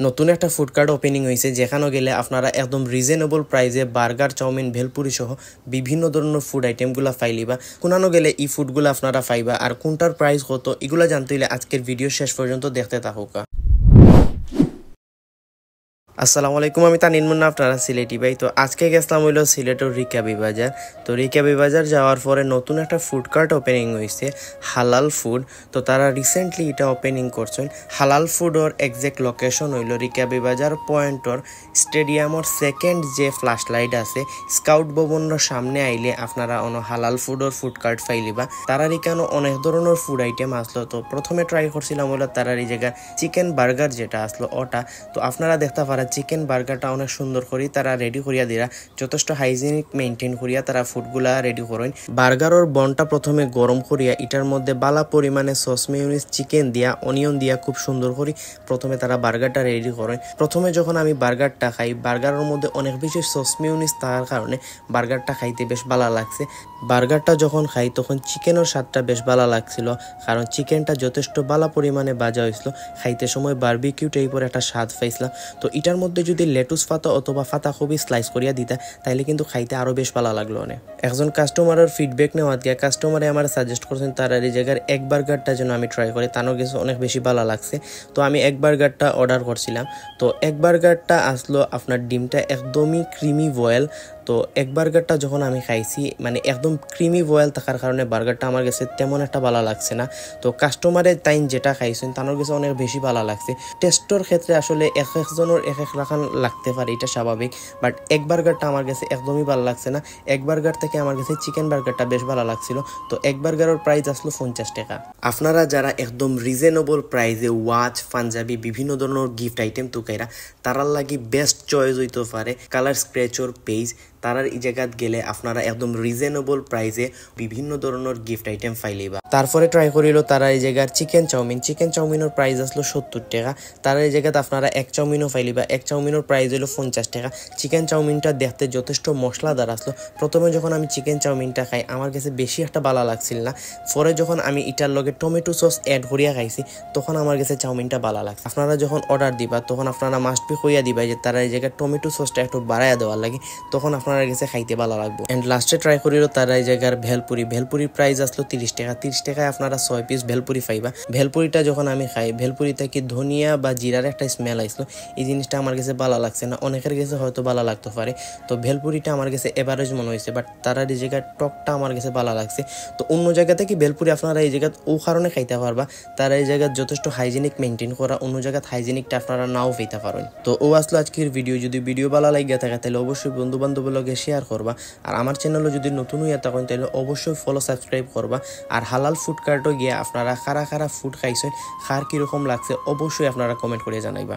নতুন একটা food cart opening হয়েছে, যেখানে গেলে আপনারা একদম রিজনেবল প্রাইসে বার্গার, চাউমিন, ভেলপুরি সহ বিভিন্ন ধরনের ফুড আইটেমগুলো পাইলিবা। কোনানো গেলে এই ফুডগুলো আপনারা পাইবা, আর কোনটার প্রাইস কত এগুলো জানতে হলে আজকের ভিডিও শেষ পর্যন্ত দেখতে থাকুক। আসসালামু আলাইকুম, আমি তানিন মুন্না, আপনারা সিলেটি ভাই। তো আজকে গেছিলাম হইলো সিলেটের রিকাবি বাজার। তো রিকাবি বাজার যাওয়ার পরে নতুন একটা ফুড কার্ট ওপেনিং হয়েছে, হালাল ফুড। তো তারা রিসেন্টলি এটা ওপেনিং করছেন। হালাল ফুডর এক্সাক্ট লোকেশন হইলো রিকাবি বাজার পয়েন্টর স্টেডিয়ামর সেকেন্ড যে ফ্ল্যাশ লাইট আছে স্কাউট ভবনের সামনে আইলে আপনারা হালাল ফুডর ফুড কার্ট পাইলিবা। তারার এখানে অনেক ধরনের ফুড আইটেম আসলো। তো প্রথমে ট্রাই করছিলাম হলো তারার এই জায়গায় চিকেন বার্গার যেটা আসলো ওটা। তো আপনারা দেখতে পারেন চিকেন বার্গারটা অনেক সুন্দর করে তারা রেডি করিয়া দিরা, যথেষ্ট হাইজিনিক মেনটেন করিয়া তারা ফুডগুলা রেডি করেন। বার্গারের বনটা প্রথমে গরম করিয়া এটার মধ্যে বালা পরিমাণে সস মেয়োনিজ, চিকেন দিয়া, অনিয়ন দিয়া খুব সুন্দর করে প্রথমে তারা বার্গারটা রেডি করেন। প্রথমে যখন আমি বার্গারটা খাই, বার্গারের মধ্যে অনেক বেশি সস মেয়োনিজ থাকার কারণে বার্গারটা খাইতে বেশ ভালো লাগছে। বার্গারটা যখন খাই তখন চিকেনের স্বাদটা বেশ ভালো লাগছিল, কারণ চিকেনটা যথেষ্ট ভালো পরিমাণে ভাজা হয়েছিল। খাইতে সময় বারবিকিউ টাইপের একটা স্বাদ পাইছিলাম। তো এটার মধ্যে যদি লেটুস পাতা অথবা পাতা কবি স্লাইস করিয়া দিতা তাইলে কিন্তু খাইতে আরো বেশ ভালো লাগলো অনেক। একজন কাস্টমারের ফিডব্যাক নেওয়া গিয়া কাস্টমারে আমার সাজেস্ট করছেন তারা এই জায়গার এক বার্গারটা যেন আমি ট্রাই করি, তারও কিছু অনেক বেশি ভালো লাগছে। তো আমি এক বার্গারটা অর্ডার করছিলাম। তো এক বার্গারটা আসলো আপনার ডিমটা একদমই ক্রিমি বয়েল। তো এক বার্গারটা যখন আমি খাইছি মানে একদম ক্রিমি বয়েল থাকার কারণে বার্গারটা আমার কাছে তেমন একটা ভালো লাগছে না। তো কাস্টমারের টাইম যেটা খাইছেন তার কাছে অনেক বেশি ভালো লাগছে। টেস্টর ক্ষেত্রে আসলে এক একজনের এক এক রাখান লাগতে পারে, এটা স্বাভাবিক। বাট এক বার্গারটা আমার কাছে একদমই ভালো লাগছে না। এক বার্গার থেকে আমার কাছে চিকেন বার্গারটা বেশ ভালো লাগছিল। তো এক বার্গারের প্রাইস আসলো 50 টাকা। আপনারা যারা একদম রিজনেবল প্রাইসে ওয়াচ, পাঞ্জাবি বিভিন্ন ধরনের গিফট আইটেম তুকাইরা তারার লাগি বেস্ট চয়েস হইতে পারে কালার স্ক্র্যাচর পেজ। তারার এই জায়গাত গেলে আপনারা একদম রিজনেবল প্রাইসে বিভিন্ন ধরনের গিফট আইটেম পাইলিবা। তারপরে ট্রাই করিল তারা এই জায়গার চিকেন চাউমিন। চিকেন চাউমিনের প্রাইস আসলো 70 টাকা। তারা এই জায়গাতে আপনারা এক চাউমিনও পাইলিবা। এক চাউমিনের প্রাইস হলো 50 টাকা। চিকেন চাউমিনটা দেখতে যথেষ্ট মশলাদার আসলো। প্রথমে যখন আমি চিকেন চাউমিনটা খাই আমার কাছে বেশি একটা ভালো লাগছিল না। পরে যখন আমি এটার লগে টমেটো সস অ্যাড করিয়া খাইছি তখন আমার কাছে চাউমিনটা ভালো লাগছে। আপনারা যখন অর্ডার দিবা তখন আপনারা মাস্ট বি কইয়া দিবা যে তারা এই জায়গায় টমেটো সসটা একটু বাড়াইয়া দেওয়ার লাগে, তখন আপনারা কাছে খাইতে ভালো লাগবে। এন্ড লাস্টে ট্রাই করিল তারা এই জায়গার ভেলপুরি। ভেলপুরির প্রাইস আসলো 30 টাকা। 30 টাকায় আপনারা 6 পিস ভেলপুরি পাইবা। ভেলপুরিটা যখন আমি খাই, ভেলপুরিতে কি ধনিয়া বা জিরার একটা স্মেল আইসলো, এই জিনিসটা আমার কাছে ভালো লাগছে না। অনেকের কাছে হয়তো ভালো লাগতে পারে। তো ভেলপুরিটা আমার কাছে এভারেজ মনে হয়েছে, বাট তারা এই জায়গার টকটা আমার কাছে ভালো লাগছে। তো অন্য জায়গা থেকে ভেলপুরি আপনারা এই জায়গা ও কারণে খাইতে পারবা, তারা এই জায়গায় যথেষ্ট হাইজেনিক মেনটেন করা, অন্য জায়গায় হাইজেনিকটা আপনারা নাও পেতে পারেন। তো ও আসলো আজকের ভিডিও। যদি ভিডিও ভালো লাগিয়ে থাকে তাহলে অবশ্যই বন্ধু বান্ধবের লগে শেয়ার করবা। আর আমার চ্যানেলও যদি নতুন হইয়া থাকেন তাহলে অবশ্যই ফলো সাবস্ক্রাইব করবা। আর হালাল ফুড কার্টও গিয়ে আপনারা কারা কারা ফুড খাইছেন, কার কিরকম লাগছে অবশ্যই আপনারা কমেন্ট করে জানাইবা।